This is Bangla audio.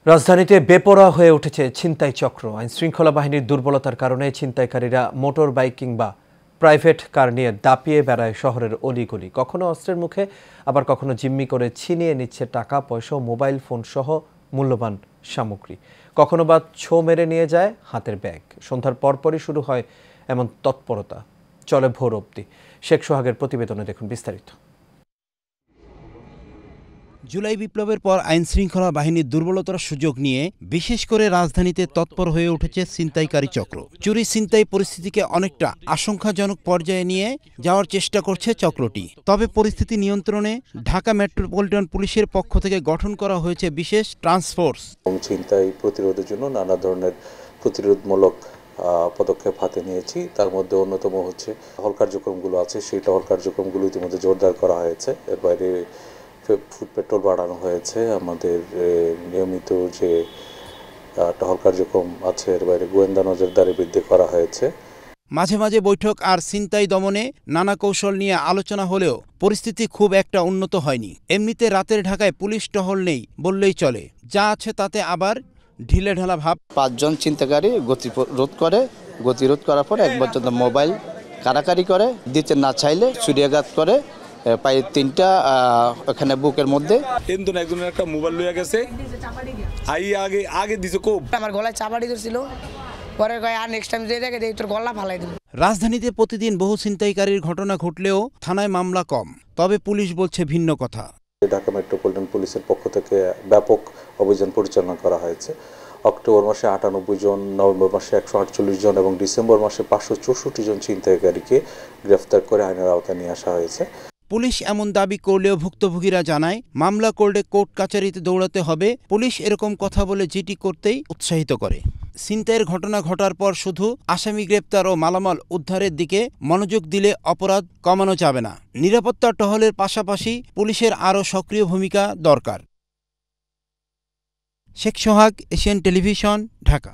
রাজধানীতে বেপরোয়া হয়ে উঠেছে ছিনতাই চক্র। আইনশৃঙ্খলা বাহিনীর দুর্বলতার কারণে ছিনতাইকারীরা মোটর বাইক কিংবা প্রাইভেট কার নিয়ে দাপিয়ে বেড়ায় শহরের অলিগলি। কখনো অস্ত্রের মুখে, আবার কখনো জিম্মি করে ছিনিয়ে নিচ্ছে টাকা পয়সা, মোবাইল ফোন সহ মূল্যবান সামগ্রী। কখনো বা ছো মেরে নিয়ে যায় হাতের ব্যাগ। সন্ধ্যার পরপরই শুরু হয় এমন তৎপরতা, চলে ভোর অবধি। শেখ সোহাগের প্রতিবেদনে দেখুন বিস্তারিত। জুলাই বিপ্লবের পর আইনশৃঙ্খলা বাহিনীর দুর্বলতার সুযোগ নিয়ে বিশেষ করে রাজধানীতে তৎপর হয়ে উঠেছে ছিনতাইকারী চক্র। চুরি ছিনতাই পরিস্থিতিকে অনেকটা আশঙ্কাজনক পর্যায়ে নিয়ে যাওয়ার চেষ্টা করছে চক্রটি। তবে পরিস্থিতি নিয়ন্ত্রণে ঢাকা মেট্রোপলিটন পুলিশের পক্ষ থেকে গঠন করা হয়েছে বিশেষ টাস্ক ফোর্স। ছিনতাই প্রতিরোধের জন্য নানা ধরনের প্রতিরোধমূলক পদক্ষেপ হাতে নিয়েছি। তার মধ্যে অন্যতম হচ্ছে টহল কার্যক্রমগুলো আছে, সেই টহল কার্যক্রমগুলো ইতিমধ্যে জোরদার করা হয়েছে। এর বাইরে ফুট পেট্রোল বাড়ানো হয়েছে। আমাদের নিয়মিত যে টহল কার্যক্রম আছে, এর বাইরে গোয়েন্দা নজরদারি বৃদ্ধি করা হয়েছে। মাঝে মাঝে বৈঠক আর ছিনতাই দমনে নানা কৌশল নিয়ে আলোচনা হলেও পরিস্থিতি খুব একটা উন্নত হয়নি। এমনিতে রাতের ঢাকায় পুলিশ টহল নেই বললেই চলে, যা আছে তাতে আবার ঢিলেঢালা ভাব। 5 জন ছিনতাইকারী গতিরোধ করার পর 1 পর্যন্ত মোবাইল কারাকারি করে, দিতে না চাইলে ছুরিয়াঘাত করে, প্রায় 3টা ওখানে বুকের মধ্যে। একজনের একটা মোবাইল লইয়া গেছে, আগে দিছে কোপ, আমার গলায় চাপাড়ি ধরছিল, পরে কয় আর নেক্সট টাইম যে দেখে দেই তোর গলা ফালাই দেব। রাজধানীতে প্রতিদিন বহু ছিনতাইকারীর ঘটনা ঘটলেও থানায় মামলা কম। তবে পুলিশ বলছে ভিন্ন কথা। ঢাকা মেট্রোপলিটন পুলিশের পক্ষ থেকে ব্যাপক অভিযান পরিচালনা করা হয়েছে। অক্টোবর মাসে 98 জন, নভেম্বর মাসে 148 জন এবং ডিসেম্বর মাসে 564 জন ছিনতাইকারীকে গ্রেফতার করে আইনের আওতায় নিয়ে আসা হয়েছে। পুলিশ এমন দাবি করলেও ভুক্তভোগীরা জানায়, মামলা করলে কোর্ট কাচারিতে দৌড়াতে হবে। পুলিশ এরকম কথা বলে জিডি করতেই উৎসাহিত করে। ছিনতাইয়ের ঘটনা ঘটার পর শুধু আসামি গ্রেপ্তার ও মালামাল উদ্ধারের দিকে মনোযোগ দিলে অপরাধ কমানো যাবে না। নিরাপত্তা টহলের পাশাপাশি পুলিশের আরও সক্রিয় ভূমিকা দরকার। শেখ সোহাগ, এশিয়ান টেলিভিশন, ঢাকা।